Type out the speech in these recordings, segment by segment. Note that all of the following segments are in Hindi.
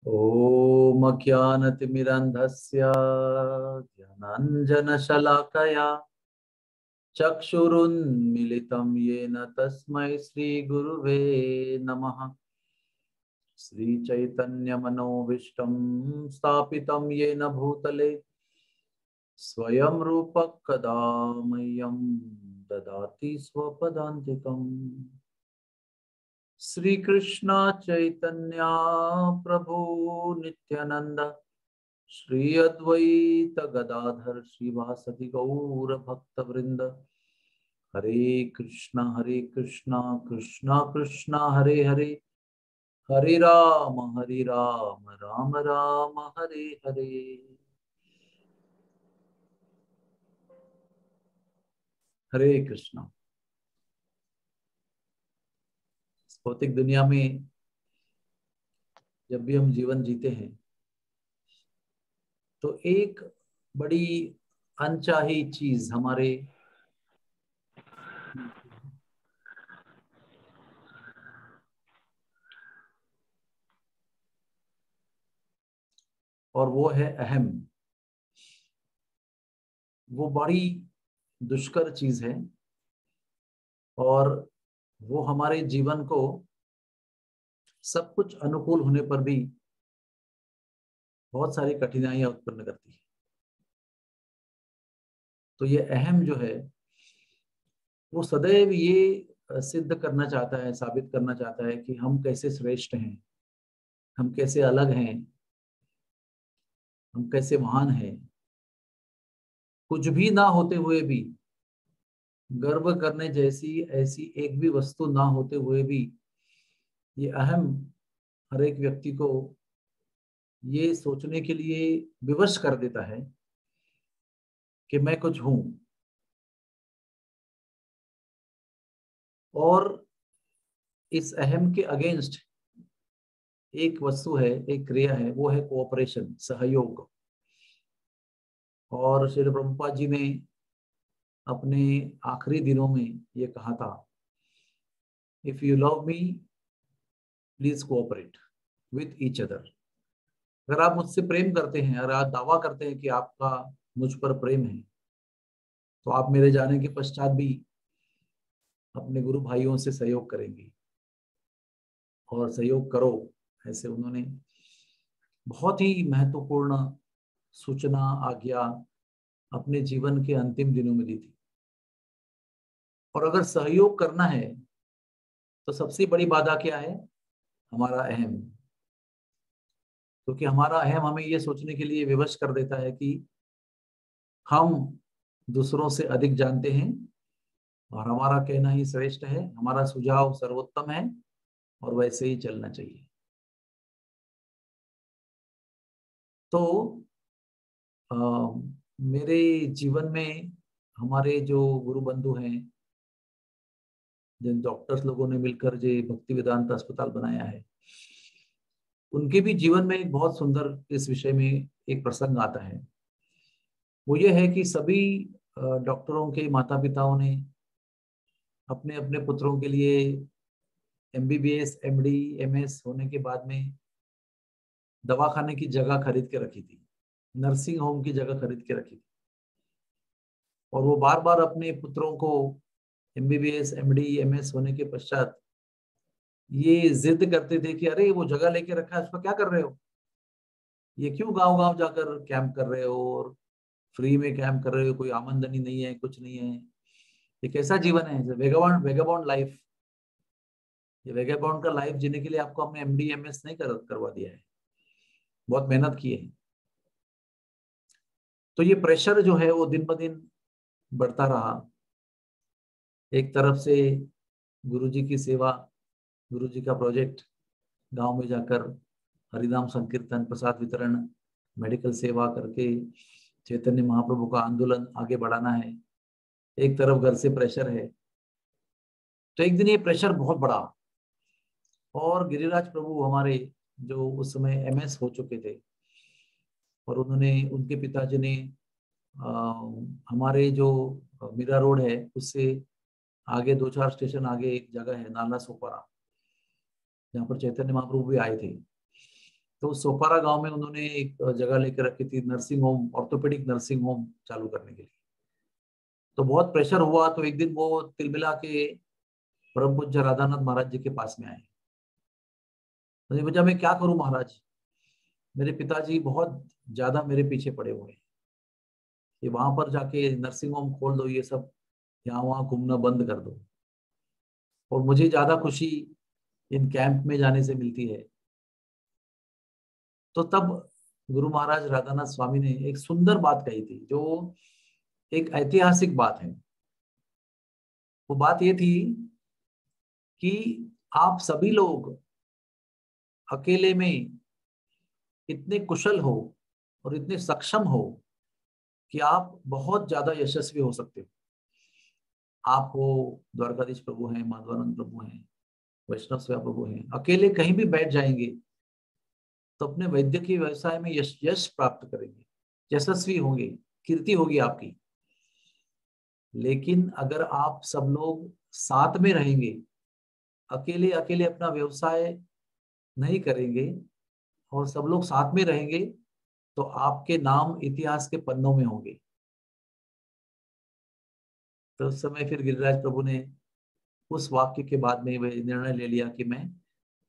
ॐ अज्ञानतिमिरन्धस्य ज्ञानाञ्जनशलाकया चक्षुरुन्मिलितं येन तस्मै श्रीगुरुवे नमः। श्रीचैतन्यमनोभीष्टं स्थापितं येन भूतले स्वयं रूपः कदा मह्यं ददाति स्वपदान्तिकम्। श्री कृष्ण चैतन्य प्रभु नित्यानंद श्री अद्वैत गदाधर श्रीवासदि गौर भक्त वृंद। हरे कृष्णा कृष्णा कृष्णा हरे हरे, हरे राम राम राम हरे हरे। हरे कृष्णा। भौतिक दुनिया में जब भी हम जीवन जीते हैं तो एक बड़ी अनचाही चीज हमारे और वो है अहम। वो बड़ी दुष्कर चीज है और वो हमारे जीवन को सब कुछ अनुकूल होने पर भी बहुत सारी कठिनाइयां उत्पन्न करती है। तो ये अहम जो है वो सदैव ये सिद्ध करना चाहता है, साबित करना चाहता है कि हम कैसे श्रेष्ठ हैं, हम कैसे अलग हैं, हम कैसे महान हैं। कुछ भी ना होते हुए भी, गर्व करने जैसी ऐसी एक भी वस्तु ना होते हुए भी ये अहम हर एक व्यक्ति को ये सोचने के लिए विवश कर देता है कि मैं कुछ हूं। और इस अहम के अगेंस्ट एक वस्तु है, एक क्रिया है, वो है कोऑपरेशन, सहयोग। और श्री प्रभुपाद जी ने अपने आखिरी दिनों में ये कहा था, if you love me please cooperate with each other. अगर आप मुझसे प्रेम करते हैं, अगर आप दावा करते हैं कि आपका मुझ पर प्रेम है, तो आप मेरे जाने के पश्चात भी अपने गुरु भाइयों से सहयोग करेंगे और सहयोग करो। ऐसे उन्होंने बहुत ही महत्वपूर्ण सूचना, आज्ञा अपने जीवन के अंतिम दिनों में दी थी। और अगर सहयोग करना है तो सबसे बड़ी बाधा क्या है? हमारा अहम। क्योंकि हमारा अहम हमें यह सोचने के लिए विवश कर देता है कि हम दूसरों से अधिक जानते हैं और हमारा कहना ही श्रेष्ठ है, हमारा सुझाव सर्वोत्तम है और वैसे ही चलना चाहिए। तो मेरे जीवन में हमारे जो गुरु बंधु हैं, जिन डॉक्टर्स लोगों ने मिलकर जो भक्ति वेदांत अस्पताल बनाया है, उनके भी जीवन में एक बहुत सुंदर इस विषय में एक प्रसंग आता है। वो ये है कि सभी डॉक्टरों के माता पिताओं ने अपने अपने पुत्रों के लिए एमबीबीएस, एमडी, एमएस होने के बाद में दवाखाने की जगह खरीद के रखी थी, नर्सिंग होम की जगह खरीद के रखी थी। और वो बार बार अपने पुत्रों को एमबीबीएस, एमडी, एमएस होने के पश्चात ये जिद करते थे कि अरे वो जगह लेके रखा है, उसको क्या कर रहे हो? ये क्यों गांव गांव जाकर कैंप कर रहे हो और फ्री में कैंप कर रहे हो? कोई आमदनी नहीं है, कुछ नहीं है। ये कैसा जीवन है? Vagabond vagabond life. ये वेगाबॉन्ड का लाइफ जीने के लिए आपको हमने एमडी, एमएस नहीं करवा दिया है, बहुत मेहनत की है। तो ये प्रेशर जो है वो दिन ब दिन बढ़ता रहा। एक तरफ से गुरुजी की सेवा, गुरुजी का प्रोजेक्ट, गांव में जाकर हरिनाम संकीर्तन, प्रसाद वितरण, मेडिकल सेवा करके चैतन्य महाप्रभु का आंदोलन आगे बढ़ाना है। एक तरफ घर से प्रेशर है। तो एक दिन ये प्रेशर बहुत बड़ा और गिरिराज प्रभु हमारे जो उस समय एमएस हो चुके थे और उन्होंने, उनके पिताजी ने हमारे जो मीरा रोड है उससे आगे 2-4 स्टेशन आगे एक जगह है नाला सोपारा, जहाँ पर चैतन्य महाप्रभु भी आए थे। तो सोपारा गांव में उन्होंने एक जगह लेकर रखी थी, nursing home, orthopaedic nursing home चालू करने के लिए। तो बहुत प्रेशर हुआ, तो एक दिन वो तिलमिला के परम पूज्य राधानाथ महाराज जी के पास में आए। मुझे पूछा मैं क्या करूं महाराज, मेरे पिताजी बहुत ज्यादा मेरे पीछे पड़े हुए हैं कि वहां पर जाके नर्सिंग होम खोल दो, ये सब यहाँ वहां घूमना बंद कर दो, और मुझे ज्यादा खुशी इन कैंप में जाने से मिलती है। तो तब गुरु महाराज राधानाथ स्वामी ने एक सुंदर बात कही थी, जो एक ऐतिहासिक बात है। वो बात ये थी कि आप सभी लोग अकेले में इतने कुशल हो और इतने सक्षम हो कि आप बहुत ज्यादा यशस्वी हो सकते हो। आप हो, द्वारकाधीश प्रभु हैं, माधवानंद प्रभु हैं, वैष्णव सेवा प्रभु हैं, अकेले कहीं भी बैठ जाएंगे तो अपने वैद्यकीय व्यवसाय में यश यश प्राप्त करेंगे, यशस्वी होंगे, कीर्ति होगी आपकी। लेकिन अगर आप सब लोग साथ में रहेंगे, अकेले अकेले अपना व्यवसाय नहीं करेंगे और सब लोग साथ में रहेंगे, तो आपके नाम इतिहास के पन्नों में होंगे। तो उस समय फिर गिरिराज प्रभु ने उस वाक्य के बाद में वह निर्णय ले लिया कि मैं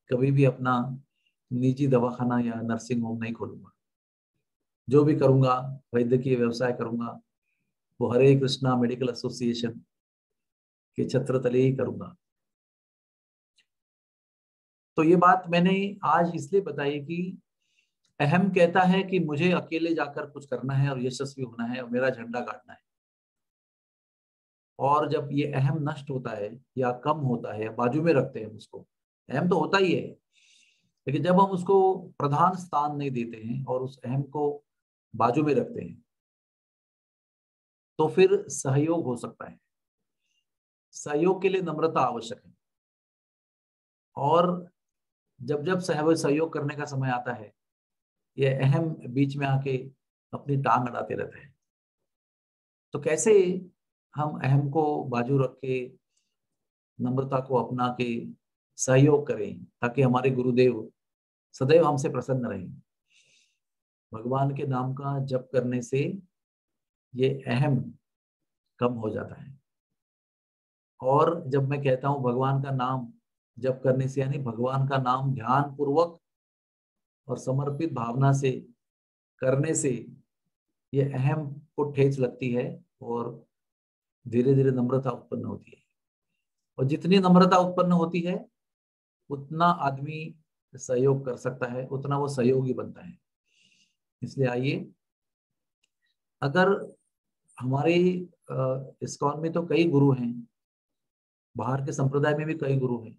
कभी भी अपना निजी दवाखाना या नर्सिंग होम नहीं खोलूंगा। जो भी करूंगा, वैद्यकीय व्यवसाय करूंगा, वो हरे कृष्णा मेडिकल एसोसिएशन के छत्र तले ही करूंगा। तो ये बात मैंने आज इसलिए बताई कि अहम कहता है कि मुझे अकेले जाकर कुछ करना है और यशस्वी होना है और मेरा झंडा गाड़ना है। और जब ये अहम नष्ट होता है या कम होता है या बाजू में रखते हैं उसको, अहम तो होता ही है, लेकिन जब हम उसको प्रधान स्थान नहीं देते हैं और उस अहम को बाजू में रखते हैं, तो फिर सहयोग हो सकता है। सहयोग के लिए नम्रता आवश्यक है, और जब जब सहयोग करने का समय आता है, ये अहम बीच में आके अपनी टांग अड़ाते रहते हैं। तो कैसे हम अहम को बाजू रख के नम्रता को अपना के सहयोग करें, ताकि हमारे गुरुदेव सदैव हमसे प्रसन्न रहें। भगवान के नाम का जप करने से ये अहम कम हो जाता है। और जब मैं कहता हूं भगवान का नाम जप करने से, यानी भगवान का नाम ध्यान पूर्वक और समर्पित भावना से करने से ये अहम को ठेस लगती है और धीरे धीरे नम्रता उत्पन्न होती है। और जितनी नम्रता उत्पन्न होती है, उतना आदमी सहयोग कर सकता है, उतना वो सहयोगी बनता है। इसलिए आइए, अगर हमारे इस्कॉन में तो कई गुरु हैं, बाहर के संप्रदाय में भी कई गुरु हैं,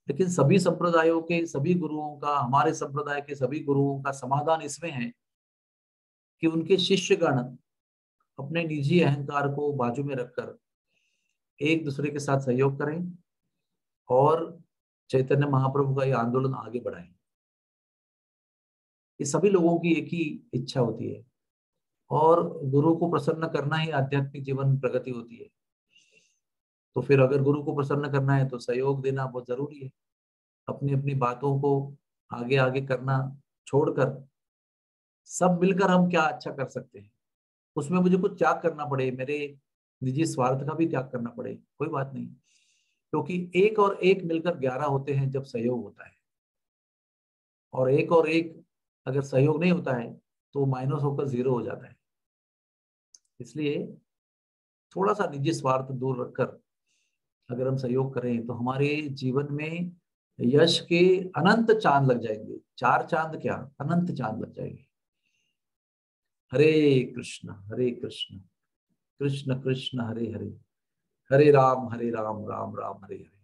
लेकिन सभी संप्रदायों के सभी गुरुओं का, हमारे संप्रदाय के सभी गुरुओं का समाधान इसमें है कि उनके शिष्यगण अपने निजी अहंकार को बाजू में रखकर एक दूसरे के साथ सहयोग करें और चैतन्य महाप्रभु का ये आंदोलन आगे बढ़ाएं। ये सभी लोगों की एक ही इच्छा होती है, और गुरु को प्रसन्न करना ही आध्यात्मिक जीवन प्रगति होती है। तो फिर अगर गुरु को प्रसन्न करना है तो सहयोग देना बहुत जरूरी है। अपनी अपनी बातों को आगे आगे करना छोड़कर सब मिलकर हम क्या अच्छा कर सकते हैं, उसमें मुझे कुछ त्याग करना पड़े, मेरे निजी स्वार्थ का भी त्याग करना पड़े, कोई बात नहीं। क्योंकि एक और एक मिलकर 11 होते हैं जब सहयोग होता है, और एक अगर सहयोग नहीं होता है तो माइनस होकर 0 हो जाता है। इसलिए थोड़ा सा निजी स्वार्थ दूर रखकर अगर हम सहयोग करें तो हमारे जीवन में यश के अनंत चांद लग जाएंगे। 4 चांद क्या, अनंत चांद लग जाएंगे। हरे हरे कृष्ण कृष्ण कृष्ण हरे हरे, हरे राम राम राम हरे हरे।